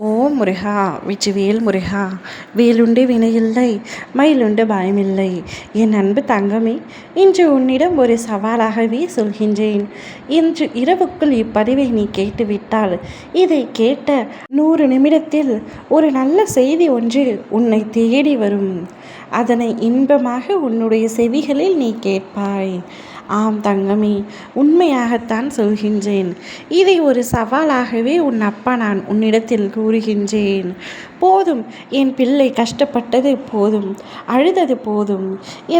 ஓம் முருகா வெற்றிவேல் முருகா. வேலுண்டு வினையில்லை, மயிலுண்டு பயமில்லை. என் அன்பு தங்கமே, இன்று உன்னிடம் ஒரு சவாலாகவே சொல்கின்றேன். இன்று இரவுக்குள் இப்பதிவை நீ கேட்டுவிட்டால், இதை கேட்ட 100 நிமிடத்தில் ஒரு நல்ல செய்தி ஒன்று உன்னை தேடி வரும். அதனை இன்பமாக உன்னுடைய செவிகளில் நீ கேட்பாய். ஆம் தங்கமே, உண்மையாகத்தான் சொல்கின்றேன். இதை ஒரு சவாலாகவே உன் அப்பா நான் உன்னிடத்தில் கூறுகின்றேன். போதும், என் பிள்ளை கஷ்டப்பட்டது போதும், அழுதது போதும்.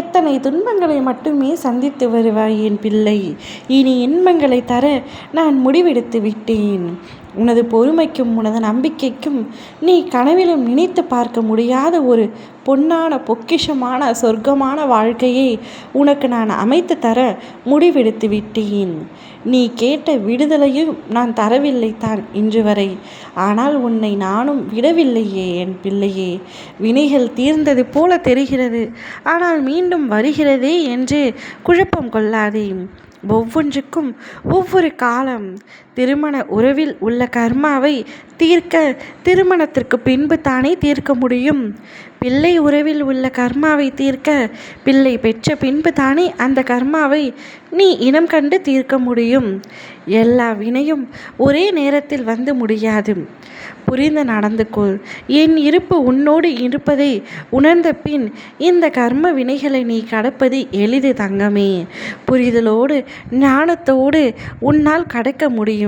எத்தனை துன்பங்களை மட்டுமே சந்தித்து வருவாய் என் பிள்ளை. இனி இன்பங்களை தர நான் முடிவெடுத்து விட்டேன். உனது பொறுமைக்கும் உனது நம்பிக்கைக்கும் நீ கனவிலும் நினைத்து பார்க்க முடியாத ஒரு பொன்னான பொக்கிஷமான சொர்க்கமான வாழ்க்கையை உனக்கு நான் அமைத்து தர முடிவெடுத்து விட்டேன். நீ கேட்ட விடுதலையும் நான் தரவில்லை தான் இன்று வரை. ஆனால் உன்னை நானும் விடவில்லையே என் பிள்ளையே. வினைகள் தீர்ந்தது போல தெரிகிறது, ஆனால் மீண்டும் வருகிறதே என்று குழப்பம் கொள்ளாதே. ஒவ்வொன்றுக்கும் ஒவ்வொரு காலம். திருமண உறவில் உள்ள கர்மாவை தீர்க்க திருமணத்திற்கு பின்பு தானே தீர்க்க முடியும். பிள்ளை உறவில் உள்ள கர்மாவை தீர்க்க பிள்ளை பெற்ற பின்பு தானே அந்த கர்மாவை நீ இனம் கண்டு தீர்க்க முடியும். எல்லா வினையும் ஒரே நேரத்தில் வந்து முடியாது. புரிந்து நடந்து கொள். என் இருப்பு உன்னோடு இருப்பதை உணர்ந்த பின் இந்த கர்ம வினைகளை நீ கடப்பது எளிது தங்கமே. புரிதலோடு ஞானத்தோடு உன்னால் கடக்க முடியும்.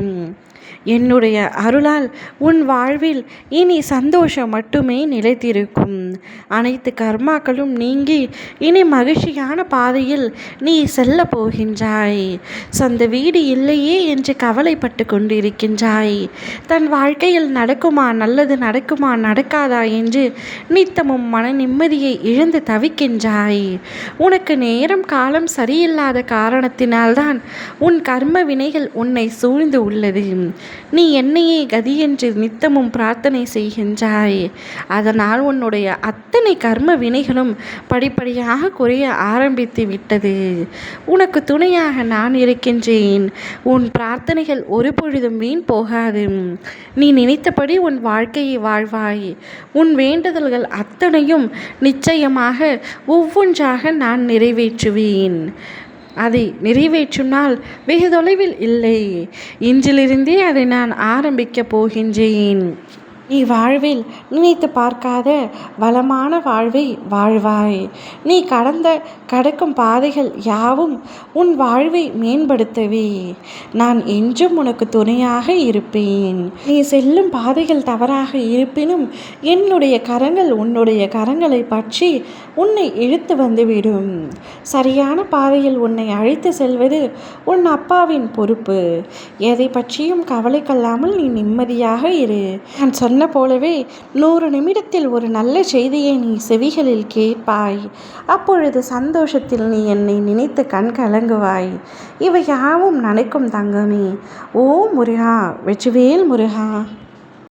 என்னுடைய அருளால் உன் வாழ்வில் இனி சந்தோஷம் மட்டுமே நிலைத்திருக்கும். அனைத்து கர்மாக்களும் நீங்கி இனி மகிழ்ச்சியான பாதையில் நீ செல்ல போகின்றாய். சொந்த வீடு இல்லையே என்று கவலைப்பட்டு கொண்டிருக்கின்றாய். தன் வாழ்க்கையில் நடக்குமா, நல்லது நடக்குமா, நடக்காதா என்று நித்தமும் மன நிம்மதியை இழந்து தவிக்கின்றாய். உனக்கு நேரம் காலம் சரியில்லாத காரணத்தினால்தான் உன் கர்ம வினைகள் உன்னை சூழ்ந்து உள்ளது. நீ என்னையே கதி என்று நித்தமும் பிரார்த்தனை செய்கின்றாய். அதனால் உன்னுடைய அத்தனை கர்ம வினைகளும் படிப்படியாக குறைய ஆரம்பித்து விட்டது. உனக்கு துணையாக நான் இருக்கின்றேன். உன் பிரார்த்தனைகள் ஒரு பொழுதும் வீண் போகாது. நீ நினைத்தபடி உன் வாழ்க்கையை வாழ்வாய். உன் வேண்டுதல்கள் அத்தனையும் நிச்சயமாக ஒவ்வொன்றாக நான் நிறைவேற்றுவேன். அதை நிறைவேற்றும் நாள் வெகு தொலைவில் இல்லை. இன்றிலிருந்தே அதை நான் ஆரம்பிக்கப் போகின்றேன். நீ வாழ்வில் நினைத்து பார்க்காத வளமான வாழ்வை வாழ்வாய். நீ கடக்கும் பாதைகள் யாவும் உன் வாழ்வை மேம்படுத்தவே நான் என்றும் உனக்கு துணையாக இருப்பேன். நீ செல்லும் பாதைகள் தவறாக இருப்பினும் என்னுடைய கரங்கள் உன்னுடைய கரங்களை பற்றி உன்னை இழுத்து வந்துவிடும். சரியான பாதையில் உன்னை அழைத்து செல்வது உன் அப்பாவின் பொறுப்பு. எதை பற்றியும் கவலை கொள்ளாமல் நீ நிம்மதியாக இரு. நான் சொன்ன போலவே 100 நிமிடத்தில் ஒரு நல்ல செய்தியை நீ செவிகளில் கேட்பாய். அப்பொழுது சந்தோஷத்தில் நீ என்னை நினைத்து கண் கலங்குவாய். இவை யாவும் நடக்கும் தங்கமே. ஓ முருகா, வெற்றிவேல் முருகா.